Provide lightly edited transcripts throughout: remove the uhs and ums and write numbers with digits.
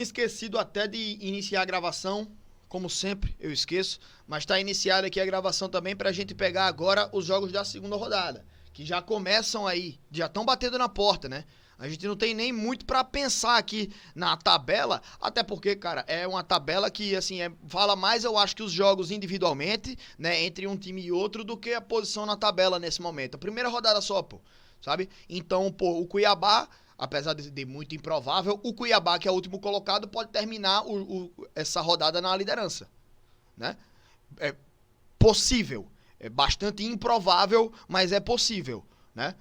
Esquecido até de iniciar a gravação, como sempre, eu esqueço, mas está iniciada aqui a gravação também para a gente pegar agora os jogos da segunda rodada, que já começam aí, já estão batendo na porta, né? A gente não tem nem muito para pensar aqui na tabela, até porque, cara, é uma tabela que, assim, fala mais, eu acho, que os jogos individualmente, né, entre um time e outro, do que a posição na tabela nesse momento. A primeira rodada só, pô, sabe? Então, pô, o Cuiabá, apesar de muito improvável, o Cuiabá, que é o último colocado, pode terminar essa rodada na liderança, né? É possível, é bastante improvável, mas é possível, né?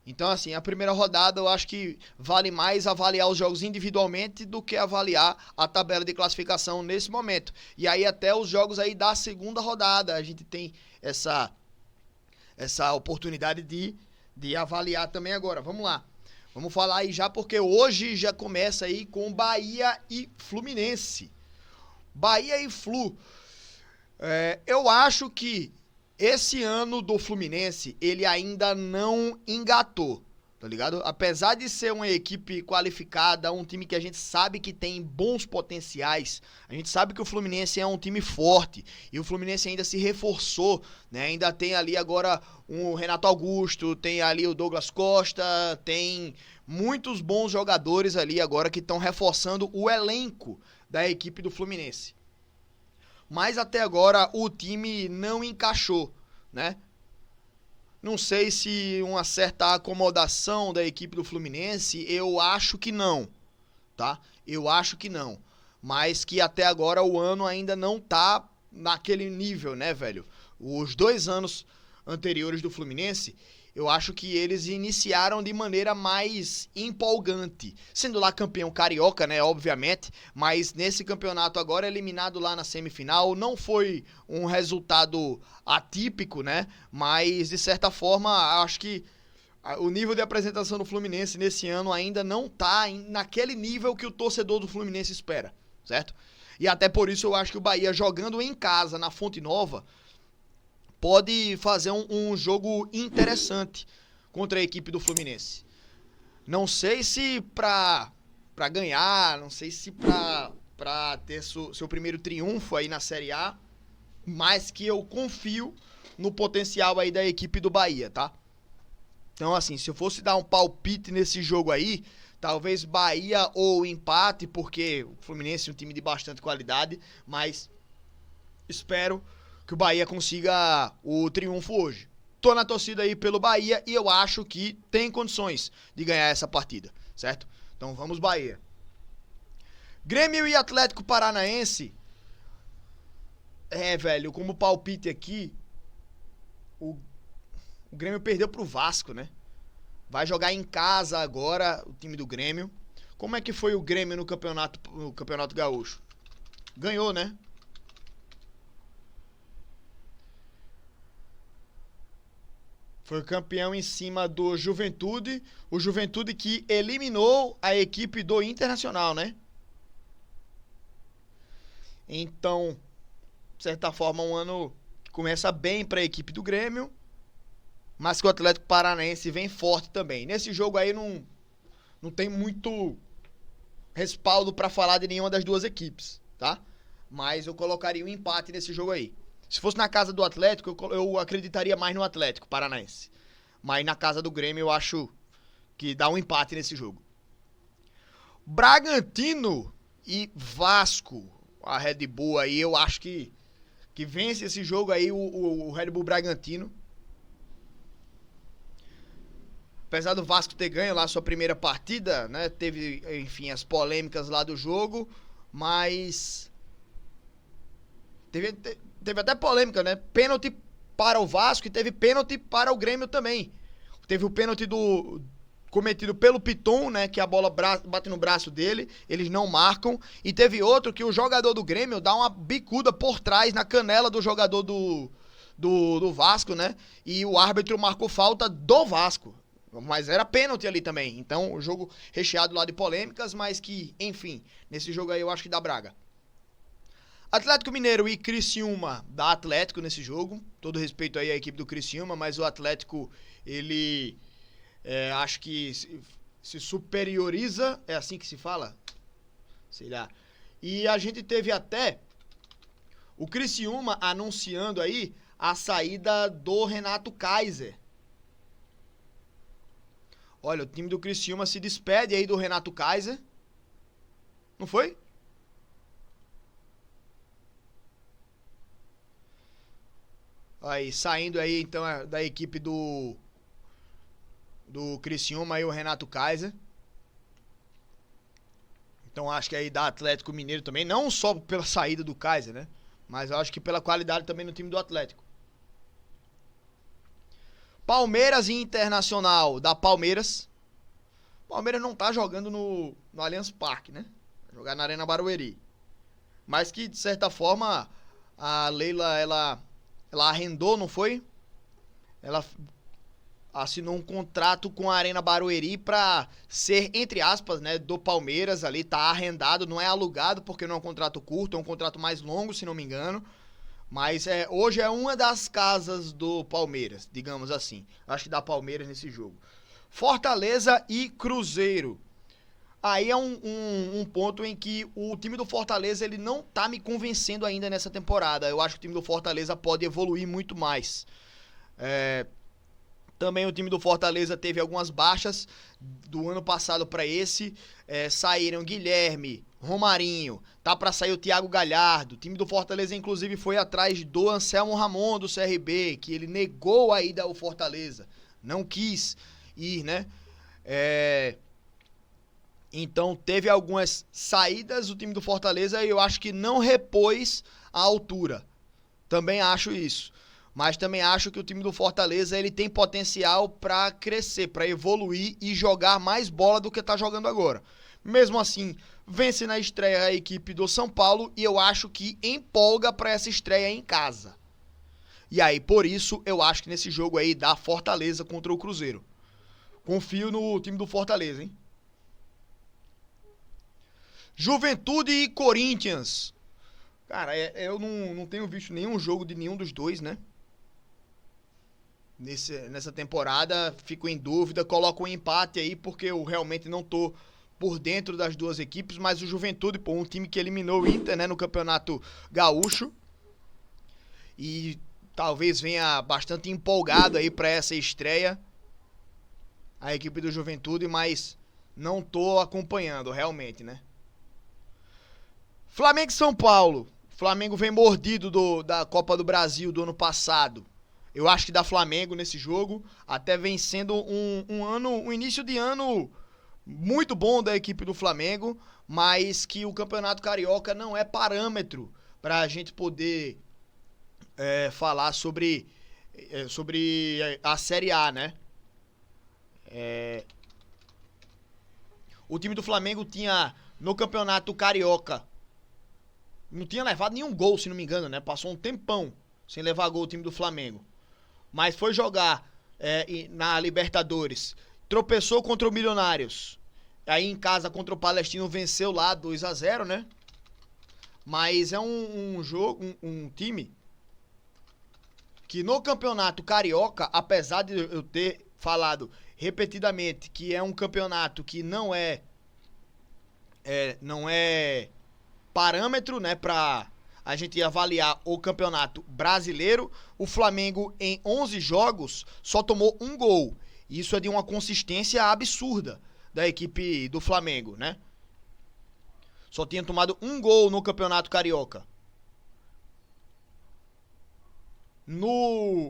Então, assim, a primeira rodada eu acho que vale mais avaliar os jogos individualmente do que avaliar a tabela de classificação nesse momento. E aí até os jogos aí da segunda rodada a gente tem essa oportunidade de avaliar também agora. Vamos lá. Vamos falar aí já, porque hoje já começa aí com Bahia e Fluminense. Bahia e Flu. Eu acho que esse ano do Fluminense, ele ainda não engatou, tá ligado? Apesar de ser uma equipe qualificada, um time que a gente sabe que tem bons potenciais, a gente sabe que o Fluminense é um time forte, e o Fluminense ainda se reforçou, né? Ainda tem ali agora o Renato Augusto, tem ali o Douglas Costa, tem muitos bons jogadores ali agora que estão reforçando o elenco da equipe do Fluminense. Mas até agora o time não encaixou, né? Não sei se uma certa acomodação da equipe do Fluminense, eu acho que não, tá? Eu acho que não. Mas que até agora o ano ainda não tá naquele nível, né, velho? Os 2 anos anteriores do Fluminense, eu acho que eles iniciaram de maneira mais empolgante. Sendo lá campeão carioca, né, obviamente, mas nesse campeonato agora eliminado lá na semifinal, não foi um resultado atípico, né, mas de certa forma, acho que o nível de apresentação do Fluminense nesse ano ainda não tá naquele nível que o torcedor do Fluminense espera, certo? E até por isso eu acho que o Bahia jogando em casa, na Fonte Nova, pode fazer um jogo interessante contra a equipe do Fluminense. Não sei se pra ganhar, não sei se pra ter seu primeiro triunfo aí na Série A, mas que eu confio no potencial aí da equipe do Bahia, tá? Então, assim, se eu fosse dar um palpite nesse jogo aí, talvez Bahia ou empate, porque o Fluminense é um time de bastante qualidade, mas espero que o Bahia consiga o triunfo hoje. Tô na torcida aí pelo Bahia e eu acho que tem condições de ganhar essa partida, certo? Então vamos Bahia. Grêmio e Atlético Paranaense. Velho, como palpite aqui, o Grêmio perdeu pro Vasco, né? Vai jogar em casa agora o time do Grêmio. Como é que foi o Grêmio no Campeonato Gaúcho? Ganhou, né? Foi campeão em cima do Juventude. O Juventude que eliminou a equipe do Internacional, né? Então, de certa forma, um ano que começa bem para a equipe do Grêmio, mas que o Atlético Paranaense vem forte também. Nesse jogo aí não tem muito respaldo para falar de nenhuma das duas equipes, tá? Mas eu colocaria um empate nesse jogo aí. Se fosse na casa do Atlético, eu acreditaria mais no Atlético Paranaense. Mas na casa do Grêmio eu acho que dá um empate nesse jogo. Bragantino e Vasco. A Red Bull aí, eu acho que vence esse jogo aí o Red Bull Bragantino. Apesar do Vasco ter ganho lá a sua primeira partida, né? Teve, enfim, as polêmicas lá do jogo, mas teve até polêmica, né? Pênalti para o Vasco e teve pênalti para o Grêmio também. Teve o pênalti cometido pelo Piton, né? Que a bola bate no braço dele, eles não marcam. E teve outro que o jogador do Grêmio dá uma bicuda por trás na canela do jogador do Vasco, né? E o árbitro marcou falta do Vasco. Mas era pênalti ali também. Então, o jogo recheado lá de polêmicas, mas que, enfim, nesse jogo aí eu acho que dá Braga. Atlético Mineiro e Criciúma dá Atlético nesse jogo. Todo respeito aí à equipe do Criciúma, mas o Atlético, ele acho que se superioriza, é assim que se fala? sei lá. E a gente teve até o Criciúma anunciando aí a saída do Renato Kaiser. Olha, o time do Criciúma se despede aí do Renato Kaiser. Não foi? Aí, saindo aí, então, da equipe do Criciúma aí, o Renato Kaiser. Então, acho que aí da Atlético Mineiro também, não só pela saída do Kaiser, né? Mas eu acho que pela qualidade também no time do Atlético. Palmeiras e Internacional da Palmeiras. Palmeiras não tá jogando no Allianz Parque, né? Vai jogar na Arena Barueri. Mas que, de certa forma, a Leila, ela arrendou, não foi? Ela assinou um contrato com a Arena Barueri pra ser, entre aspas, né, do Palmeiras ali, tá arrendado, não é alugado porque não é um contrato curto, é um contrato mais longo, se não me engano. Mas hoje é uma das casas do Palmeiras, digamos assim. Acho que dá Palmeiras nesse jogo. Fortaleza e Cruzeiro. Aí é um ponto em que o time do Fortaleza ele não tá me convencendo ainda nessa temporada. Eu acho que o time do Fortaleza pode evoluir muito mais. Também o time do Fortaleza teve algumas baixas do ano passado para esse. Saíram Guilherme, Romarinho, tá para sair o Thiago Galhardo. O time do Fortaleza, inclusive, foi atrás do Anselmo Ramon do CRB, que ele negou a ida ao Fortaleza. Não quis ir, né? Então teve algumas saídas do time do Fortaleza e eu acho que não repôs a altura. Também acho isso. Mas também acho que o time do Fortaleza ele tem potencial para crescer, para evoluir e jogar mais bola do que tá jogando agora. Mesmo assim, vence na estreia a equipe do São Paulo e eu acho que empolga para essa estreia em casa. E aí, por isso, eu acho que nesse jogo aí dá Fortaleza contra o Cruzeiro. Confio no time do Fortaleza, hein? Juventude e Corinthians. Cara, eu não tenho visto nenhum jogo de nenhum dos dois, né? Nessa temporada, fico em dúvida, coloco um empate aí, porque eu realmente não tô por dentro das duas equipes, mas o Juventude, pô, um time que eliminou o Inter, né, no Campeonato Gaúcho, e talvez venha bastante empolgado aí pra essa estreia, a equipe do Juventude, mas não tô acompanhando, realmente, né. Flamengo e São Paulo. O Flamengo vem mordido da Copa do Brasil do ano passado. Eu acho que dá Flamengo nesse jogo, até vem sendo um início de ano muito bom da equipe do Flamengo, mas que o Campeonato Carioca não é parâmetro para a gente poder falar sobre a Série A, né? O time do Flamengo tinha, no Campeonato Carioca, não tinha levado nenhum gol, se não me engano, né? Passou um tempão sem levar gol o time do Flamengo. Mas foi jogar na Libertadores. Tropeçou contra o Milionários. Aí em casa contra o Palestino venceu lá 2-0, né? Mas é um jogo, um time que no Campeonato Carioca, apesar de eu ter falado repetidamente que é um campeonato que não é parâmetro, né, pra a gente avaliar o Campeonato Brasileiro, o Flamengo em 11 jogos só tomou um gol. Isso é de uma consistência absurda da equipe do Flamengo, né? Só tinha tomado um gol no Campeonato Carioca.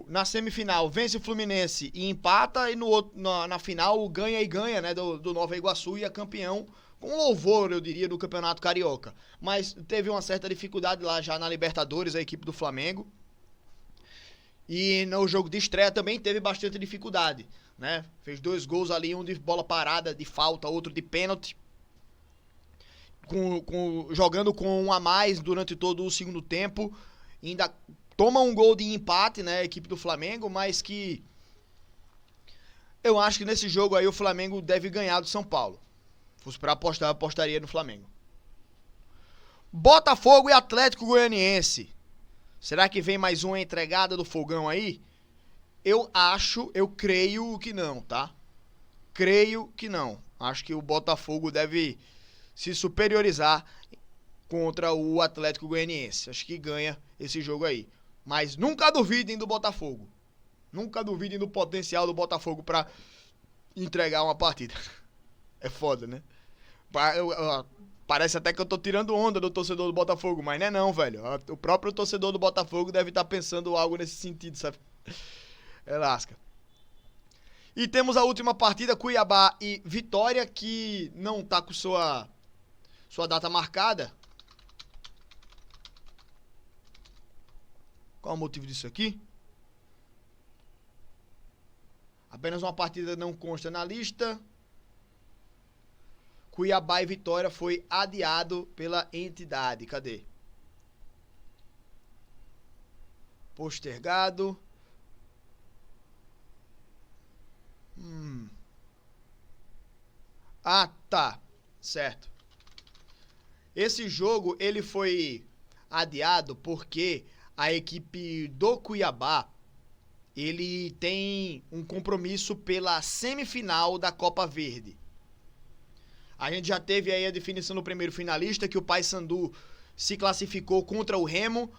Na semifinal vence o Fluminense e empata, e na final ganha e ganha, né, do Nova Iguaçu e é campeão com louvor, eu diria, do Campeonato Carioca. Mas teve uma certa dificuldade lá já na Libertadores, a equipe do Flamengo. E no jogo de estreia também teve bastante dificuldade, né? Fez 2 gols ali, um de bola parada, de falta, outro de pênalti. Jogando com um a mais durante todo o segundo tempo. Ainda toma um gol de empate, né, a equipe do Flamengo, mas que eu acho que nesse jogo aí o Flamengo deve ganhar do São Paulo. Fosse pra apostar, eu apostaria no Flamengo. Botafogo e Atlético Goianiense. Será que vem mais uma entregada do Fogão aí? Eu creio que não, tá? Creio que não. Acho que o Botafogo deve se superiorizar contra o Atlético Goianiense. Acho que ganha esse jogo aí. Mas nunca duvidem do Botafogo. Nunca duvidem do potencial do Botafogo pra entregar uma partida. É foda, né? Parece até que eu tô tirando onda do torcedor do Botafogo, mas não é não, velho. O próprio torcedor do Botafogo deve estar pensando algo nesse sentido, sabe? É lasca. E temos a última partida, Cuiabá e Vitória, que não tá com sua data marcada. Qual o motivo disso aqui? Apenas uma partida não consta na lista. Cuiabá e Vitória foi adiado pela entidade. Cadê? Postergado. Ah, tá. Certo. Esse jogo, ele foi adiado porque a equipe do Cuiabá, ele tem um compromisso pela semifinal da Copa Verde. A gente já teve aí a definição do primeiro finalista, que o Paysandu se classificou contra o Remo.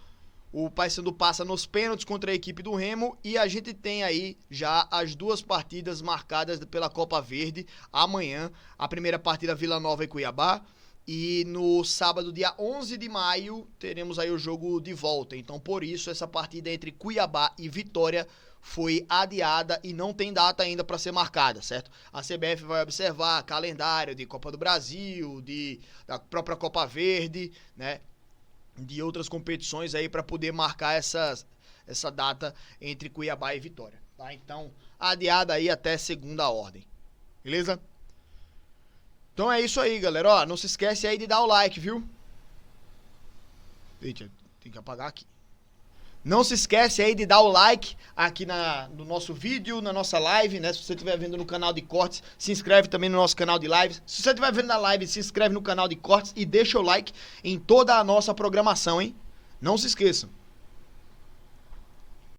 O Paysandu passa nos pênaltis contra a equipe do Remo. E a gente tem aí já as duas partidas marcadas pela Copa Verde. Amanhã, a primeira partida Vila Nova e Cuiabá. E no sábado, dia 11 de maio, teremos aí o jogo de volta. Então, por isso, essa partida entre Cuiabá e Vitória foi adiada e não tem data ainda para ser marcada, certo? A CBF vai observar calendário de Copa do Brasil, da própria Copa Verde, né? De outras competições aí para poder marcar essa data entre Cuiabá e Vitória, tá? Então, adiada aí até segunda ordem, beleza? Então é isso aí, galera. Ó, não se esquece aí de dar o like, viu? Eita, tem que apagar aqui. Não se esquece aí de dar o like aqui no nosso vídeo, na nossa live, né? Se você estiver vendo no canal de cortes, se inscreve também no nosso canal de lives. Se você estiver vendo na live, se inscreve no canal de cortes e deixa o like em toda a nossa programação, hein? Não se esqueçam.